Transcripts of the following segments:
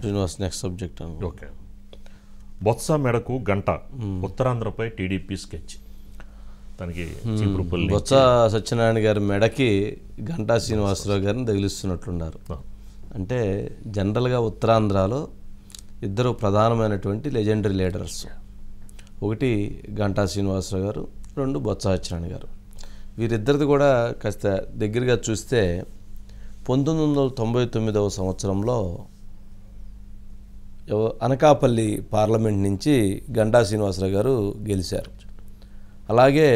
Srinivas next subject. Okay. Botsa మెడకు గంట, ఉత్తరాంధ్రపై TDP sketch. తనకి బొత్స సత్యనారాయణ గారి మెడకి గంటా శ్రీనివాసరావు గారిని తగిలిస్తున్నట్లున్నారు. అంటే జనరల్గా ఉత్తరాంధ్రలో ఇద్దరు ప్రధానమైనటువంటి లెజెండరీ లీడర్స్, ఒకటి గంటా శ్రీనివాసరావు గారు, రెండు బొత్స సత్యనారాయణ గారు. వీరిద్దరిది కూడా కాస్త దగ్గరగా చూస్తే 1999వ సంవత్సరంలో అనకాపల్లి పార్లమెంట్ నుంచి గంటా శ్రీనివాసరావు గారు గెలిచారు. అలాగే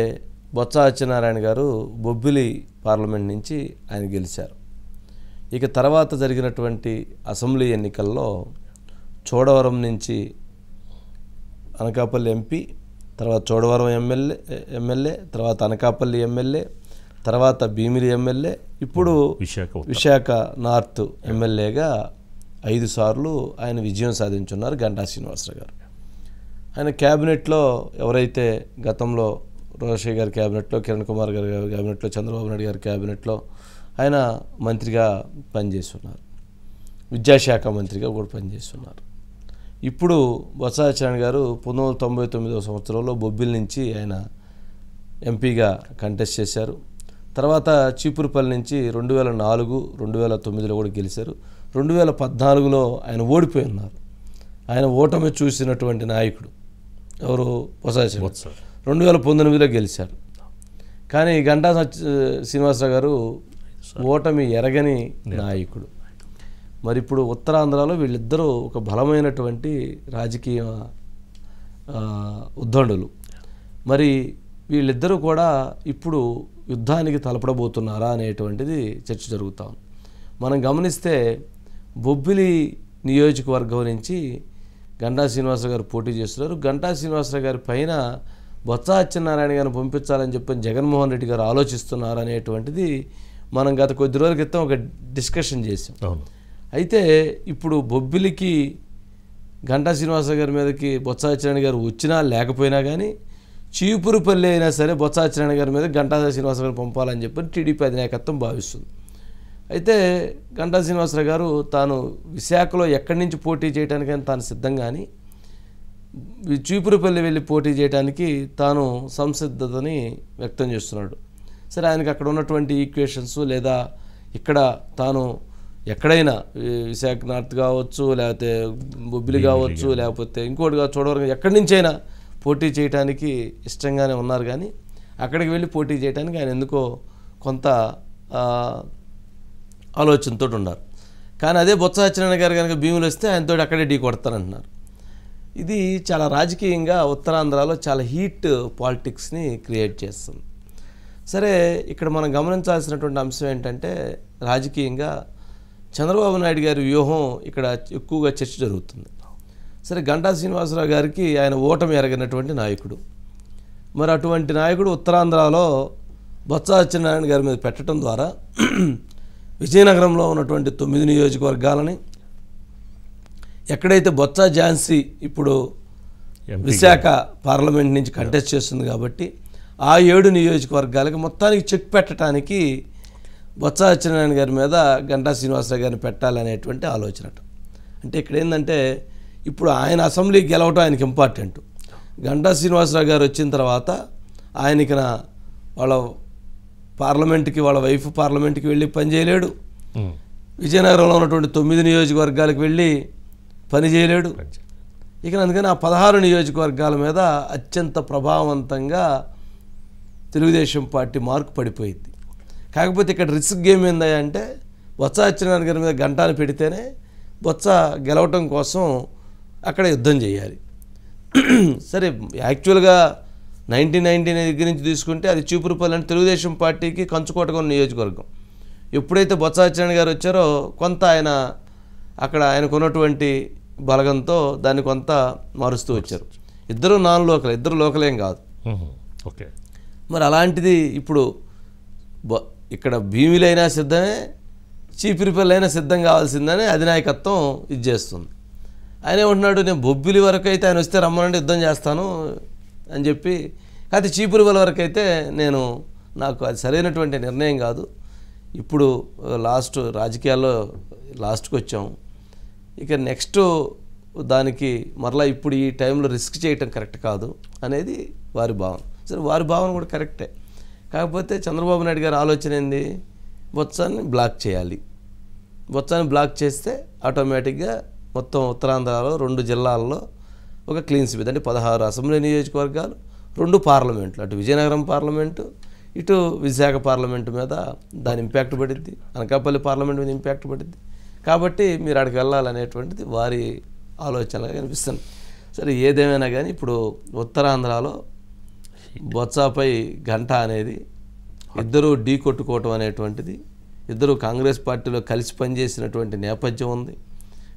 బొత్స సత్యనారాయణ గారు బొబ్బిలి పార్లమెంట్ నుంచి ఆయన గెలిచారు. ఇక తర్వాత జరిగినటువంటి అసెంబ్లీ ఎన్నికల్లో చోడవరం నుంచి అనకాపల్లి ఎంపీ, తర్వాత చోడవరం ఎమ్మెల్యే, తర్వాత అనకాపల్లి ఎమ్మెల్యే, తర్వాత భీమిలి ఎమ్మెల్యే, ఇప్పుడు విశాఖ నార్త్ ఎమ్మెల్యేగా 5 సార్లు ఆయన విజయం సాధించున్నారు గంటా శ్రీనివాసరావు గారు. ఆయన క్యాబినెట్లో ఎవరైతే గతంలో రోషయ్య గారి క్యాబినెట్లో, కిరణ్ కుమార్ గారి క్యాబినెట్లో, చంద్రబాబు నాయుడు గారి క్యాబినెట్లో ఆయన మంత్రిగా పనిచేస్తున్నారు, విద్యాశాఖ మంత్రిగా కూడా పనిచేస్తున్నారు. ఇప్పుడు బొత్స సత్యనారాయణ గారు 1999వ సంవత్సరంలో బొబ్బిలి నుంచి ఆయన ఎంపీగా కంటెస్ట్ చేశారు. తర్వాత చీపురుపల్లి నుంచి 2004, 2009లో కూడా గెలిచారు. 2014లో ఆయన ఓడిపోయి ఉన్నారు. ఆయన ఓటమి చూసినటువంటి నాయకుడు ఎవరు? బొత్స సత్యనారాయణ. 2019లో గెలిచారు. కానీ గంటా శ్రీనివాసరావు గారు ఓటమి ఎరగని నాయకుడు. మరి ఇప్పుడు ఉత్తరాంధ్రలో వీళ్ళిద్దరూ ఒక బలమైనటువంటి రాజకీయ ఉద్దండులు. మరి వీళ్ళిద్దరూ కూడా ఇప్పుడు యుద్ధానికి తలపడబోతున్నారా అనేటువంటిది చర్చ జరుగుతూ ఉంది. మనం గమనిస్తే బొబ్బిలి నియోజకవర్గం నుంచి గంటా శ్రీనివాసరావు గారు పోటీ చేస్తున్నారు. గంటా శ్రీనివాసరావు గారి పైన బొత్స సత్యనారాయణ గారిని పంపించాలని చెప్పి జగన్మోహన్ రెడ్డి గారు ఆలోచిస్తున్నారు అనేటువంటిది మనం గత కొద్ది రోజుల క్రితం ఒక డిస్కషన్ చేసాం. అయితే ఇప్పుడు బొబ్బిలికి గంటా శ్రీనివాసరావు గారి మీదకి బొత్స సత్యనారాయణ గారు వచ్చినా లేకపోయినా కానీ చీపురుపల్లి అయినా సరే బొత్స సత్యనారాయణ గారి మీద గంటా శ్రీనివాసరావు గారు పంపాలని చెప్పి టీడీపీ అధినాయకత్వం భావిస్తుంది. అయితే గంటా శ్రీనివాసరావు గారు తాను విశాఖలో ఎక్కడి నుంచి పోటీ చేయడానికైనా తాను సిద్ధం, కానీ చీపురుపల్లి వెళ్ళి పోటీ చేయడానికి తాను సంసిద్ధతని వ్యక్తం చేస్తున్నాడు. సరే, ఆయనకి అక్కడ ఉన్నటువంటి ఈక్వేషన్స్ లేదా ఇక్కడ తాను ఎక్కడైనా విశాఖ నార్త్ కావచ్చు, లేకపోతే బొబ్బిలి కావచ్చు, లేకపోతే ఇంకోటిగా చూడవరకు ఎక్కడి నుంచైనా పోటీ చేయడానికి ఇష్టంగానే ఉన్నారు. కానీ అక్కడికి వెళ్ళి పోటీ చేయడానికి ఆయన ఎందుకో కొంత ఆలోచనతో ఉన్నారు. కానీ అదే బొత్స సత్యనారాయణ గారు కనుక భీములు వస్తే ఆయనతో అక్కడే ఢీ కొడతారంటున్నారు. ఇది చాలా రాజకీయంగా ఉత్తరాంధ్రలో చాలా హీట్ పాలిటిక్స్ని క్రియేట్ చేస్తుంది. సరే, ఇక్కడ మనం గమనించాల్సినటువంటి అంశం ఏంటంటే రాజకీయంగా చంద్రబాబు నాయుడు గారి వ్యూహం ఇక్కడ ఎక్కువగా చర్చ జరుగుతుంది. సరే, గంటా శ్రీనివాసరావు గారికి ఆయన ఓటమి ఎరగినటువంటి నాయకుడు. మరి అటువంటి నాయకుడు ఉత్తరాంధ్రలో బొత్స సత్యనారాయణ గారి మీద పెట్టడం ద్వారా విజయనగరంలో ఉన్నటువంటి 9 నియోజకవర్గాలని, ఎక్కడైతే బొత్స ఝాన్సీ ఇప్పుడు విశాఖ పార్లమెంట్ నుంచి కంటెస్ట్ చేస్తుంది కాబట్టి ఆ 7 నియోజకవర్గాలకి మొత్తానికి చెక్ పెట్టడానికి బొత్స సత్యనారాయణ గారి మీద గంటా శ్రీనివాసరావు గారిని పెట్టాలనేటువంటి ఆలోచన. అంటే ఇక్కడ ఏంటంటే ఇప్పుడు ఆయన అసెంబ్లీ గెలవటం ఆయనకి ఇంపార్టెంట్. గంటా శ్రీనివాసరావు గారు వచ్చిన తర్వాత ఆయనకి వాళ్ళ పార్లమెంట్కి, వాళ్ళ వైఫ్ పార్లమెంట్కి వెళ్ళి పని చేయలేడు, విజయనగరంలో ఉన్నటువంటి 9 నియోజకవర్గాలకు వెళ్ళి పని చేయలేడు. ఇక అందుకని ఆ 16 నియోజకవర్గాల మీద అత్యంత ప్రభావవంతంగా తెలుగుదేశం పార్టీ మార్కు పడిపోయింది. కాకపోతే ఇక్కడ రిస్క్ గేమ్ ఏందంటే బొత్స సత్యనారాయణ గారి మీద గంటాను పెడితేనే బొత్స గెలవటం కోసం అక్కడ యుద్ధం చేయాలి. సరే, యాక్చువల్గా 1999 దగ్గర నుంచి తీసుకుంటే అది చీపురుపల్లి అంటే తెలుగుదేశం పార్టీకి కంచుకోటగా ఉన్న నియోజకవర్గం. ఎప్పుడైతే బొత్స సత్యనారాయణ గారు వచ్చారో కొంత ఆయన అక్కడ ఆయనకు ఉన్నటువంటి బలగంతో దాన్ని కొంత మారుస్తూ వచ్చారు. ఇద్దరు నాన్ లోకల్, ఇద్దరు లోకలేం కాదు. ఓకే. మరి అలాంటిది ఇప్పుడు ఇక్కడ భీమిలైనా సిద్ధమే, చీపురుపల్లి అయినా సిద్ధం కావాల్సిందని అధినాయకత్వం ఇది చేస్తుంది. ఆయన ఏమంటున్నాడు, నేను బొబ్బిలి వరకు అయితే ఆయన వస్తే రమ్మనంటే యుద్ధం చేస్తాను అని చెప్పి, కాకపోతే చీపురుపల్లి వరకు అయితే నాకు అది సరైనటువంటి నిర్ణయం కాదు. ఇప్పుడు రాజకీయాల్లో లాస్ట్కి వచ్చాము. ఇక నెక్స్ట్ దానికి మరలా ఇప్పుడు ఈ టైంలో రిస్క్ చేయటం కరెక్ట్ కాదు అనేది వారి భావన. సరే, వారి భావన కూడా కరెక్టే. కాకపోతే చంద్రబాబు నాయుడు గారి ఆలోచన ఏంది, బొత్సాన్ని బ్లాక్ చేయాలి. బొత్సాన్ని బ్లాక్ చేస్తే ఆటోమేటిక్గా మొత్తం ఉత్తరాంధ్రలో 2 జిల్లాల్లో ఒక క్లీన్ స్వీప్, అంటే 16 అసెంబ్లీ నియోజకవర్గాలు, 2 పార్లమెంట్లు, అటు విజయనగరం పార్లమెంటు ఇటు విశాఖ పార్లమెంటు మీద దాని ఇంపాక్ట్ పడిద్ది, అనకాపల్లి పార్లమెంట్ మీద ఇంపాక్ట్ పడిద్ది. కాబట్టి మీరు అక్కడికి వెళ్ళాలనేటువంటిది వారి ఆలోచనగా కనిపిస్తుంది. సరే, ఏదేమైనా కానీ ఇప్పుడు ఉత్తరాంధ్రలో బొత్సాపై గంట అనేది ఇద్దరు ఢీ కొట్టుకోవటం అనేటువంటిది, ఇద్దరు కాంగ్రెస్ పార్టీలో కలిసి పనిచేసినటువంటి నేపథ్యం ఉంది.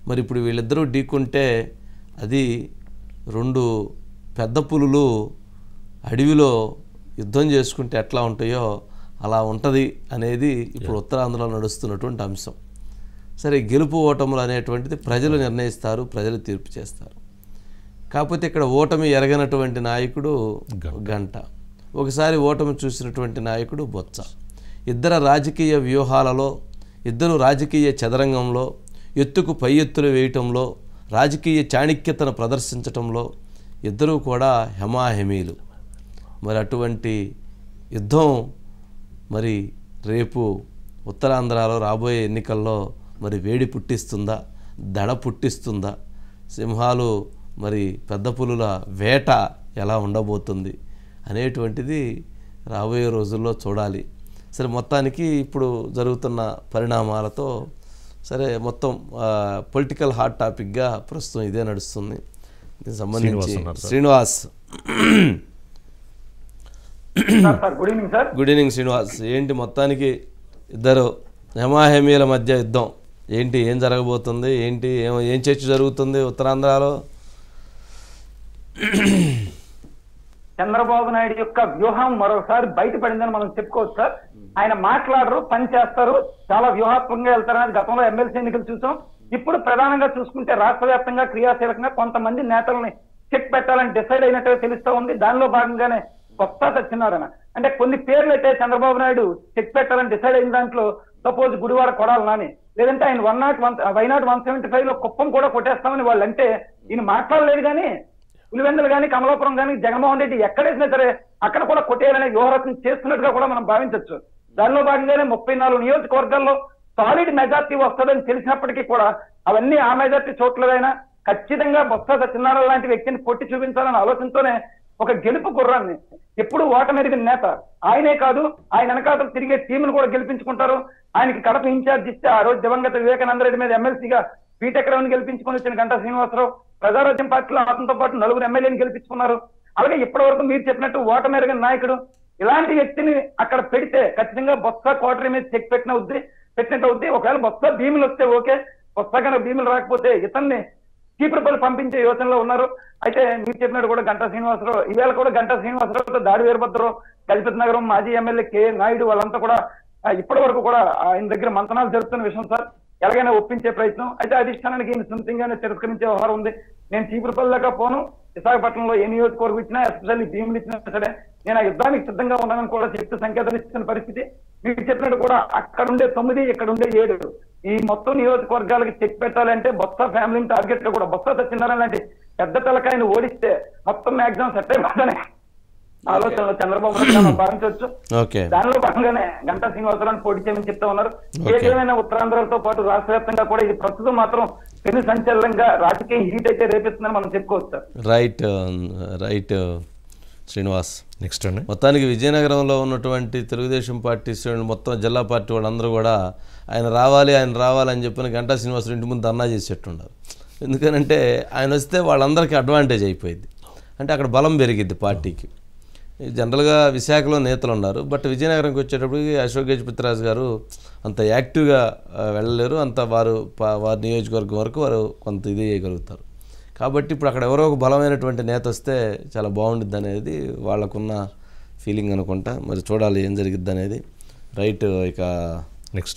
మరి ఇప్పుడు వీళ్ళిద్దరూ ఢీకుంటే అది 2 పెద్ద పులులు అడవిలో యుద్ధం చేసుకుంటే ఎట్లా ఉంటాయో అలా ఉంటుంది అనేది ఇప్పుడు ఉత్తరాంధ్రలో నడుస్తున్నటువంటి అంశం. సరే, గెలుపు ఓటములు అనేటువంటిది ప్రజలు నిర్ణయిస్తారు, ప్రజలు తీర్పు చేస్తారు. కాకపోతే ఇక్కడ ఓటమి ఎరగనటువంటి నాయకుడు గంట, ఒకసారి ఓటమి చూసినటువంటి నాయకుడు బొత్స. ఇద్దరు రాజకీయ వ్యూహాలలో, ఇద్దరు రాజకీయ చదరంగంలో ఎత్తుకు పై ఎత్తులు వేయటంలో, రాజకీయ చాణక్యతను ప్రదర్శించటంలో ఇద్దరూ కూడా హెమాహెమీలు. మరి అటువంటి యుద్ధం మరి రేపు ఉత్తరాంధ్రలో రాబోయే ఎన్నికల్లో మరి వేడి పుట్టిస్తుందా, దడ పుట్టిస్తుందా, సింహాలు మరి పెద్ద పులుల వేట ఎలా ఉండబోతుంది అనేటువంటిది రాబోయే రోజుల్లో చూడాలి. సరే, మొత్తానికి ఇప్పుడు జరుగుతున్న పరిణామాలతో సరే మొత్తం పొలిటికల్ హాట్ టాపిక్గా ప్రస్తుతం ఇదే నడుస్తుంది. దీనికి సంబంధించి శ్రీనివాస్, గుడ్ ఈవినింగ్ శ్రీనివాస్. ఏంటి మొత్తానికి ఇద్దరు హెమాహెమీల మధ్య యుద్ధం ఏంటి, ఏం జరగబోతుంది, ఏంటి ఏం చర్చ జరుగుతుంది ఉత్తరాంధ్రలో? చంద్రబాబు నాయుడు యొక్క వ్యూహం మరోసారి బయటపడిందని మనం చెప్పుకోవచ్చు సార్. ఆయన మాట్లాడరు, పని చేస్తారు, చాలా వ్యూహాత్మకంగా వెళ్తారని గతంలో ఎమ్మెల్సీ ఎన్నికలు చూసాం. ఇప్పుడు ప్రధానంగా చూసుకుంటే రాష్ట్ర వ్యాప్తంగా క్రియాశీలకంగా కొంతమంది నేతల్ని చెక్ పెట్టాలని డిసైడ్ అయినట్టుగా తెలుస్తూ ఉంది. దానిలో భాగంగానే కొత్త సత్యనారాయణ అంటే కొన్ని పేర్లు అయితే చంద్రబాబు నాయుడు చెక్ పెట్టాలని డిసైడ్ అయిన దాంట్లో సపోజ్ గుడివాడ కొడాలి నాని, లేదంటే ఆయన వైనాట్ 175 లో కుప్పం కూడా కొట్టేస్తామని వాళ్ళు అంటే ఈయన మాట్లాడలేదు. కానీ పులివెందులు కానీ కమలాపురం కానీ జగన్మోహన్ రెడ్డి ఎక్కడేసినా సరే అక్కడ కూడా కొట్టేయాలనే వ్యూహరచన చేస్తున్నట్టుగా కూడా మనం భావించవచ్చు. దానిలో భాగంగానే 34 నియోజకవర్గాల్లో సాలిడ్ మెజార్టీ వస్తుందని తెలిసినప్పటికీ కూడా అవన్నీ ఆ మెజార్టీ చోట్లైనా ఖచ్చితంగా బొత్స సత్యనారాయణ లాంటి వ్యక్తిని కొట్టి చూపించాలనే ఆలోచనతోనే ఒక గెలుపు గుర్రాన్ని, ఎప్పుడు ఓటమెరిగిన నేత ఆయనే కాదు, ఆయన వెనకాతలు తిరిగే టీంను కూడా గెలిపించుకుంటారు. ఆయనకి కడప ఇన్ఛార్జ్ ఇస్తే ఆ రోజు దివంగత వివేకానంద రెడ్డి మీద ఎమ్మెల్సీగా బీటెక్ రౌండ్ గెలిపించుకొని వచ్చిన గంటా శ్రీనివాసరావు, ప్రజారాజ్యం పార్టీలో అతనితో పాటు 4 ఎమ్మెల్యేని గెలిపించుకున్నారు. అలాగే ఇప్పటి వరకు మీరు చెప్పినట్టు ఓటమెరిగిన నాయకుడు ఇలాంటి వ్యక్తిని అక్కడ పెడితే ఖచ్చితంగా బొత్స కోటరీ మీద చెక్ పెట్టినట్టు అవుద్ది. ఒకవేళ బొత్స భీములు వస్తే ఓకే, బొత్స కనుక భీములు రాకపోతే ఇతన్ని చీపురుపల్లి పంపించే యోచనలో ఉన్నారు. అయితే మీరు చెప్పినట్టు కూడా గంటా శ్రీనివాసరావు, ఈవేళ కూడా గంటా శ్రీనివాసరావుతో దాడి వీరభద్రరావు, దళిత నగరం మాజీ ఎమ్మెల్యే కె నాయుడు వాళ్ళంతా కూడా ఇప్పటి వరకు కూడా ఆయన దగ్గర మంతనాలు జరుపుతున్న విషయం సార్. ఎలాగైనా ఒప్పించే ప్రయత్నం. అయితే అధిష్టానానికి ఈయన సొంతంగానే తిరస్కరించే వ్యవహారం ఉంది. నేను చీపురుపల్లి దాకా పోను, విశాఖపట్నంలో ఏ నియోజకవర్గం ఇచ్చినా, ఎస్పెషల్లీ భీములు ఇచ్చినా సరే నేను ఆ యుద్ధానికి సిద్ధంగా ఉన్నానని కూడా చెప్తూ సంకేతాలు ఇస్తున్న పరిస్థితి. మీరు చెప్పినట్టు కూడా అక్కడ ఉండే 9, ఇక్కడ ఉండే 7 ఈ మొత్తం నియోజకవర్గాలకి చెక్ పెట్టాలంటే బొత్స ఫ్యామిలీని టార్గెట్ గా కూడా బొత్స సత్యనారాయణ లాంటి పెద్ద తలకాయని ఓడిస్తే మొత్తం మ్యాక్సిమం సెట్ అయిపోతానే ఆలోచనలో చంద్రబాబు నాయుడు భావించవచ్చు. దానిలో భాగంగానే గంటా శ్రీనివాసరావు పోటీ చేయమని చెప్తా ఉన్నారు. ఏదేమైనా ఉత్తరాంధ్రతో పాటు రాష్ట్ర వ్యాప్తంగా కూడా ఇది ప్రస్తుతం మాత్రం పెను సంచలనంగా రాజకీయ హీట్ అయితే రేపిస్తుందని మనం చెప్పుకోవచ్చు. రైట్ శ్రీనివాస్. నెక్స్ట్ అండి, మొత్తానికి విజయనగరంలో ఉన్నటువంటి తెలుగుదేశం పార్టీ శ్రేణులు మొత్తం జిల్లా పార్టీ వాళ్ళందరూ కూడా ఆయన రావాలి అని చెప్పిన గంటా శ్రీనివాసరావు ఇంటి ముందు ధర్నా చేసేట్టున్నారు. ఎందుకనంటే ఆయన వస్తే వాళ్ళందరికీ అడ్వాంటేజ్ అయిపోయింది, అంటే అక్కడ బలం పెరిగిద్ది పార్టీకి. జనరల్గా విశాఖలో నేతలు ఉన్నారు, బట్ విజయనగరంకి వచ్చేటప్పటికి అశోక్ గజపతిరాజు గారు అంత యాక్టివ్గా వెళ్ళలేరు, అంత వారి నియోజకవర్గం వరకు వారు కొంత ఇది చేయగలుగుతారు. కాబట్టి ఇప్పుడు అక్కడ ఎవరో ఒక బలమైనటువంటి నేత వస్తే చాలా బాగుంటుంది అనేది వాళ్ళకున్న ఫీలింగ్ అనుకుంటా. మరి చూడాలి ఏం జరిగిద్ది అనేది. రైట్. ఇక నెక్స్ట్